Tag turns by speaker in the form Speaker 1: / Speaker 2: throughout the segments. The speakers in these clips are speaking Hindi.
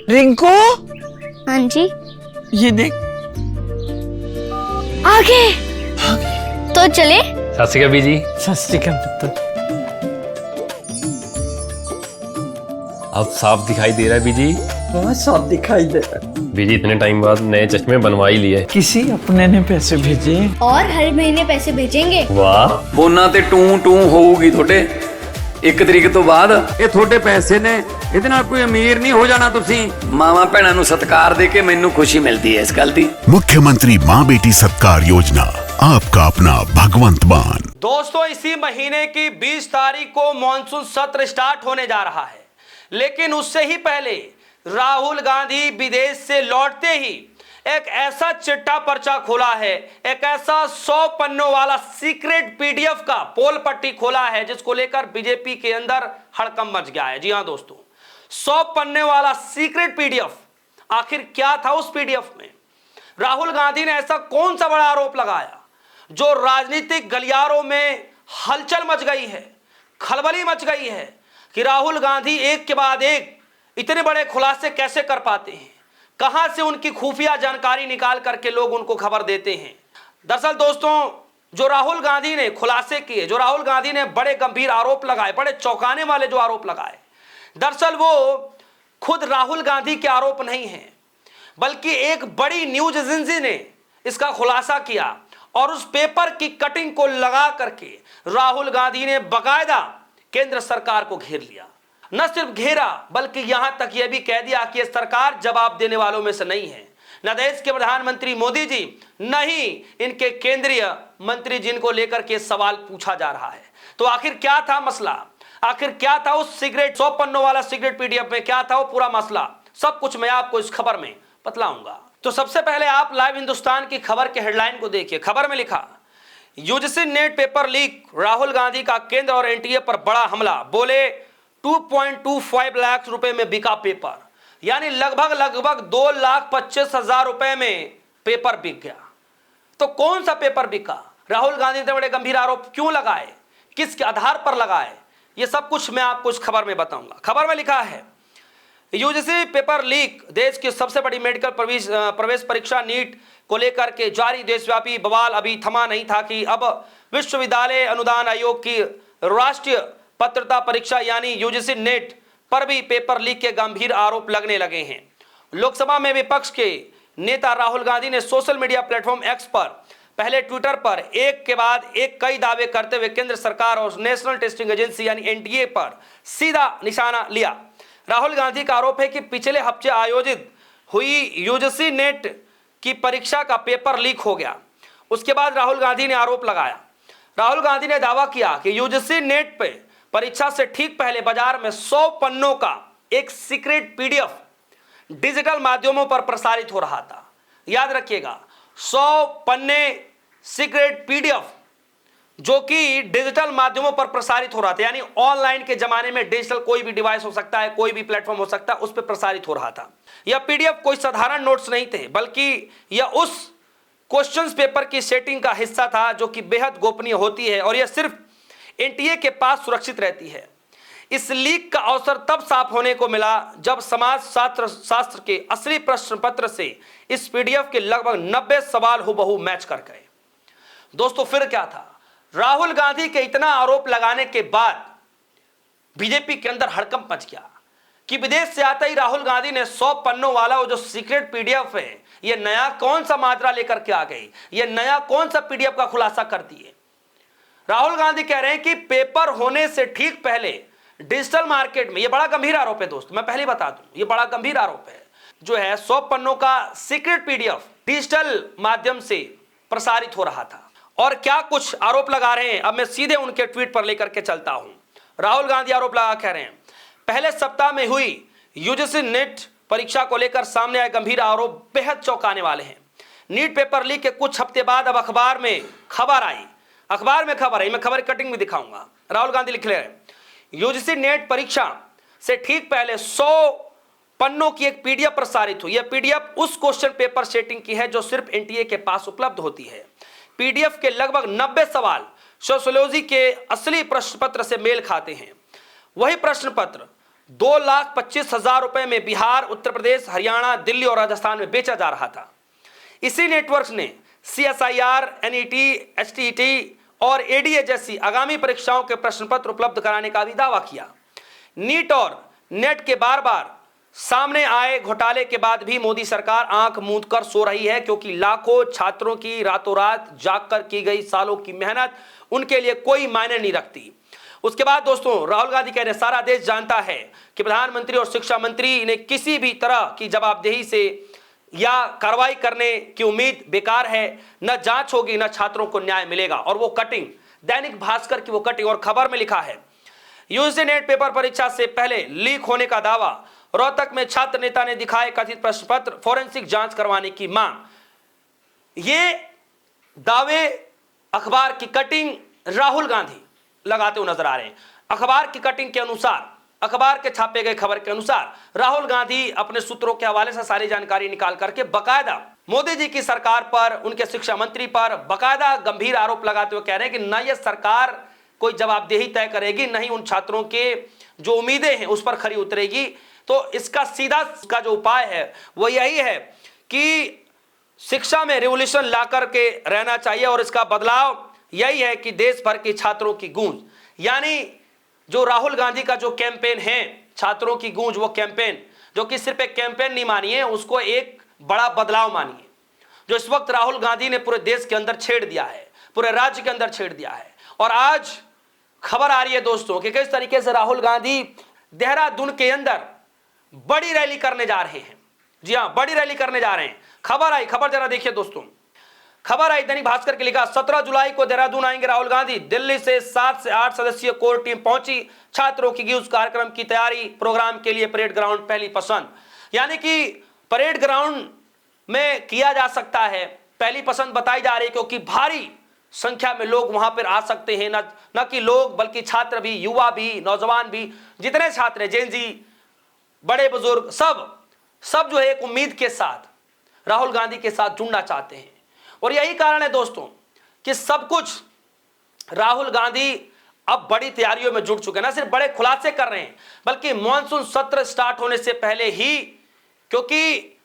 Speaker 1: रिंकू,
Speaker 2: हाँ जी,
Speaker 1: ये देख।
Speaker 2: आगे तो चले।
Speaker 3: सत श्री अकाल बीजी।
Speaker 1: सत श्री अकाल पुत्र।
Speaker 3: अब साफ दिखाई दे रहा है बीजी।
Speaker 1: बहुत साफ दिखाई दे रहा है।
Speaker 3: बीजी इतने टाइम बाद नए चश्मे बनवा ही लिए।
Speaker 1: किसी अपने ने पैसे भेजे
Speaker 2: और हर महीने पैसे भेजेंगे।
Speaker 3: वाह।
Speaker 4: ਫੋਨਾਂ ਤੇ ਟੂ ਟੂ ਹੋਊਗੀ ਤੁਹਾਡੇ 1 ਤਰੀਕ ਤੋਂ ਬਾਅਦ। ਇਹ ਤੁਹਾਡੇ ਪੈਸੇ ਨੇ, ਇਹਦੇ ਨਾਲ ਕੋਈ ਅਮੀਰ ਨਹੀਂ ਹੋ ਜਾਣਾ ਤੁਸੀਂ। ਮਾਵਾਂ ਭੈਣਾਂ ਨੂੰ ਸਤਿਕਾਰ ਦੇ ਕੇ ਮੈਨੂੰ ਖੁਸ਼ੀ ਮਿਲਦੀ ਹੈ ਇਸ ਗੱਲ ਦੀ।
Speaker 5: मुख्यमंत्री माँ बेटी सत्कार योजना, आपका अपना भगवंत मान।
Speaker 6: दोस्तों, इसी महीने की 20 तारीख को मॉनसून सत्र स्टार्ट होने जा रहा है, लेकिन उससे ही पहले राहुल गांधी विदेश से लौटते ही एक ऐसा चिट्ठा पर्चा खोला है, एक ऐसा 100 पन्नों वाला सीक्रेट पीडीएफ का पोल पट्टी खोला है जिसको लेकर बीजेपी के अंदर हड़कंप मच गया है। जी हां दोस्तों, 100 पन्ने वाला सीक्रेट पीडीएफ, आखिर क्या था उस पीडीएफ में? राहुल गांधी ने ऐसा कौन सा बड़ा आरोप लगाया जो राजनीतिक गलियारों में हलचल मच गई है, खलबली मच गई है कि राहुल गांधी एक के बाद एक इतने बड़े खुलासे कैसे कर पाते हैं, कहां से उनकी खुफिया जानकारी निकाल करके लोग उनको खबर देते हैं। दरअसल दोस्तों, जो राहुल गांधी ने खुलासे किए, जो राहुल गांधी ने बड़े गंभीर आरोप लगाए, बड़े चौंकाने वाले जो आरोप लगाए, दरअसल वो खुद राहुल गांधी के आरोप नहीं हैं, बल्कि एक बड़ी न्यूज एजेंसी ने इसका खुलासा किया और उस पेपर की कटिंग को लगा करके राहुल गांधी ने बाकायदा केंद्र सरकार को घेर लिया। न सिर्फ घेरा, बल्कि यहां तक यह भी कह दिया कि यह सरकार जवाब देने वालों में से नहीं है। न देश के प्रधानमंत्री मोदी जी, न ही इनके केंद्रीय मंत्री जिनको लेकर के सवाल पूछा जा रहा है। तो आखिर क्या था मसला? आखिर क्या था उस सिगरेट 100 पन्नों वाला सिगरेट पीडीएफ में? क्या था वो पूरा मसला? सब कुछ मैं आपको इस खबर में बतलाऊंगा। तो सबसे पहले आप लाइव हिंदुस्तान की खबर के हेडलाइन को देखिए। खबर में लिखा, UGC net paper leak, Rahul Gandhi का केंद्र और एनटीए पर बड़ा हमला, बोले 2.25 लाख रुपए में बिका पेपर, यानी लगभग 2,25,000 रुपए में पेपर बिक गया। तो कौन सा पेपर बिका? राहुल गांधी ने बड़े गंभीर आरोप क्यों लगाए, किसके आधार पर लगाए, ये सब कुछ मैं आपको इस खबर में बताऊंगा। खबर में लिखा है, यूजीसी पेपर लीक, देश की सबसे बड़ी मेडिकल प्रवेश परीक्षा नीट को लेकर के जारी देशव्यापी बवाल अभी थमा नहीं था कि अब विश्वविद्यालय अनुदान आयोग की राष्ट्रीय पात्रता परीक्षा यानी यूजीसी नेट पर भी पेपर लीक के गंभीर आरोप लगने लगे हैं। लोकसभा में विपक्ष के नेता राहुल गांधी ने सोशल मीडिया प्लेटफॉर्म एक्स पर, पहले ट्विटर पर एक के बाद एक कई दावे करते हुए केंद्र सरकार और नेशनल टेस्टिंग एजेंसी यानी एनटीए पर सीधा निशाना लिया। राहुल गांधी का आरोप है कि पिछले हफ्ते आयोजित हुई यूजीसी नेट की परीक्षा का पेपर लीक हो गया। उसके बाद राहुल गांधी ने आरोप लगाया। राहुल गांधी ने दावा किया कि यूजीसी नेट पे परीक्षा से ठीक पहले बाजार में 100 पन्नों का एक सीक्रेट पीडीएफ डिजिटल माध्यमों पर प्रसारित हो रहा था। याद रखिएगा, 100 पन्ने सीक्रेट पीडीएफ जो कि डिजिटल माध्यमों पर प्रसारित हो रहा था, यानी ऑनलाइन के जमाने में डिजिटल कोई भी डिवाइस हो सकता है, कोई भी प्लेटफॉर्म हो सकता है, उस पर प्रसारित हो रहा था। यह पीडीएफ कोई साधारण नोट्स नहीं थे, बल्कि यह उस क्वेश्चंस पेपर की सेटिंग का हिस्सा था जो कि बेहद गोपनीय होती है और यह सिर्फ एनटीए के पास सुरक्षित रहती है। इस लीक का अवसर तब साफ होने को मिला जब समाज शास्त्र के असली प्रश्न पत्र से इस पीडीएफ के लगभग 90 सवाल हुबहू मैच कर गए। दोस्तों, फिर क्या था? राहुल गांधी के इतना आरोप लगाने के बाद बीजेपी के अंदर हड़कंप मच गया कि विदेश से आते ही राहुल गांधी ने 100 पन्नों वाला वो जो सीक्रेट पीडीएफ है, ये नया कौन सा माजरा लेकर के आ गई, ये नया कौन सा पीडीएफ का खुलासा कर दिए। राहुल गांधी कह रहे हैं कि पेपर होने से ठीक पहले डिजिटल मार्केट में, यह बड़ा गंभीर आरोप है दोस्तों, मैं पहले बता दूं, यह बड़ा गंभीर आरोप है, जो है 100 पन्नों का सीक्रेट पीडीएफ डिजिटल माध्यम से प्रसारित हो रहा था। और क्या कुछ आरोप लगा रहे हैं, अब मैं सीधे उनके ट्वीट पर लेकर के चलता हूं। राहुल गांधी आरोप लगा कह रहे हैं, पहले सप्ताह में हुई यूजीसी नेट परीक्षा को लेकर सामने आए गंभीर आरोप बेहद चौंकाने वाले हैं। नीट पेपर लीक के कुछ हफ्ते बाद अब अखबार में खबर आई, मैं खबर कटिंग भी दिखाऊंगा। राहुल गांधी लिख रहे हैं, यूजीसी नेट परीक्षा से ठीक पहले 100 पन्नों की एक पीडीएफ प्रसारित हुई। यह पीडीएफ उस क्वेश्चन पेपर सेटिंग की है जो सिर्फ एनटीए के पास उपलब्ध होती है। पीडीएफ के लगभग 90 सवाल सोशियोलॉजी के असली प्रश्न पत्र से मेल खाते हैं। वही प्रश्न पत्र 2,25,000 रुपए में बिहार, उत्तर प्रदेश, हरियाणा, दिल्ली और राजस्थान में बेचा जा रहा था। इसी नेटवर्क ने CSIR, NET, STET और ADA जैसी आगामी परीक्षाओं के प्रश्न पत्र उपलब्ध कराने का भी दावा किया। नीट और नेट के बार बार सामने आए घोटाले के बाद भी मोदी सरकार आंख मूंद कर सो रही है, क्योंकि लाखों छात्रों की रातों रात जागकर की गई सालों की मेहनत उनके लिए कोई मायने नहीं रखती। उसके बाद दोस्तों राहुल गांधी कह रहे सारा देश जानता है कि प्रधानमंत्री और शिक्षा मंत्री ने किसी भी तरह की जवाबदेही से या कार्रवाई करने की उम्मीद बेकार है। न जांच होगी न छात्रों को न्याय मिलेगा। और वो कटिंग, दैनिक भास्कर की वो कटिंग, और खबर में लिखा है यूजी नेट पेपर परीक्षा से पहले लीक होने का दावा, रोहतक में छात्र नेता ने दिखाए कथित प्रश्न पत्र, फोरेंसिक जांच करवाने की मांग। ये दावे अखबार की कटिंग राहुल गांधी लगाते हुए नजर आ रहे हैं। अखबार की कटिंग के अनुसार, अखबार के छापे गए खबर के अनुसार राहुल गांधी अपने सूत्रों के हवाले से सारी जानकारी निकाल करके बकायदा मोदी जी की सरकार पर, उनके शिक्षा मंत्री पर बकायदा गंभीर आरोप लगाते हुए कह रहे हैं कि न यह सरकार कोई जवाबदेही तय करेगी, नहीं उन छात्रों के जो उम्मीदें हैं उस पर खरी उतरेगी। तो इसका सीधा का जो उपाय है वो यही है कि शिक्षा में रिवॉल्यूशन ला करके रहना चाहिए, और इसका बदलाव यही है कि देश भर के छात्रों की गूंज, यानी जो राहुल गांधी का जो कैंपेन है छात्रों की गूंज, वो कैंपेन जो कि सिर्फ एक कैंपेन नहीं मानिए, उसको एक बड़ा बदलाव मानिए, जो इस वक्त राहुल गांधी ने पूरे देश के अंदर छेड़ दिया है, पूरे राज्य के अंदर छेड़ दिया है। और आज खबर आ रही है दोस्तों कि किस तरीके से राहुल गांधी देहरादून के अंदर बड़ी रैली करने जा रहे हैं। जी हां, बड़ी रैली करने जा रहे हैं। खबर आई, खबर जरा देखिए दोस्तों। खबर आई दैनिक भास्कर के लिखा 17 जुलाई को देहरादून आएंगे राहुल गांधी। दिल्ली से 7 से 8 सदस्यीय कोर टीम पहुंची। छात्रों की गूंज कार्यक्रम की तैयारी, प्रोग्राम के लिए परेड ग्राउंड पहली पसंद। यानी कि परेड ग्राउंड में किया जा सकता है, पहली पसंद बताई जा रही है, क्योंकि भारी संख्या में लोग वहां पर आ सकते हैं। न कि लोग बल्कि छात्र भी, युवा भी, नौजवान भी, जितने छात्र हैं, जेन जी, बड़े बुजुर्ग, सब जो है एक उम्मीद के साथ राहुल गांधी के साथ जुड़ना चाहते हैं। और यही कारण है दोस्तों कि सब कुछ राहुल गांधी अब बड़ी तैयारियों में जुट चुके हैं। ना सिर्फ बड़े खुलासे कर रहे हैं, बल्कि मॉनसून सत्र स्टार्ट होने से पहले ही, क्योंकि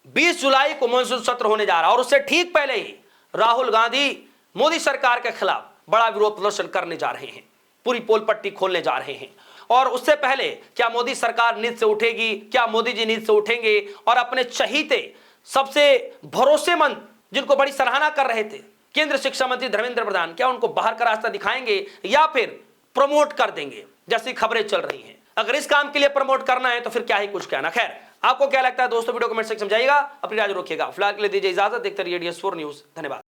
Speaker 6: 20 जुलाई को मॉनसून सत्र होने जा रहा है, और उससे ठीक पहले ही राहुल गांधी मोदी सरकार के खिलाफ बड़ा विरोध प्रदर्शन करने जा रहे हैं, पूरी पोल पट्टी खोलने जा रहे हैं। और उससे पहले क्या मोदी सरकार नींद से उठेगी, क्या मोदी जी नींद से उठेंगे और अपने चहीते, सबसे भरोसेमंद, जिनको बड़ी सराहना कर रहे थे केंद्र शिक्षा मंत्री धर्मेंद्र प्रधान, क्या उनको बाहर का रास्ता दिखाएंगे या फिर प्रमोट कर देंगे, जैसी खबरें चल रही हैं। अगर इस काम के लिए प्रमोट करना है तो फिर क्या ही कुछ कहना। खैर, आपको क्या लगता है दोस्तों, वीडियो कमेंट सेक्शन में जाइएगा, अपनी राय रखिएगा। फिलहाल के लिए दीजिए इजाजत, देखते रहिए DS4 न्यूज। धन्यवाद।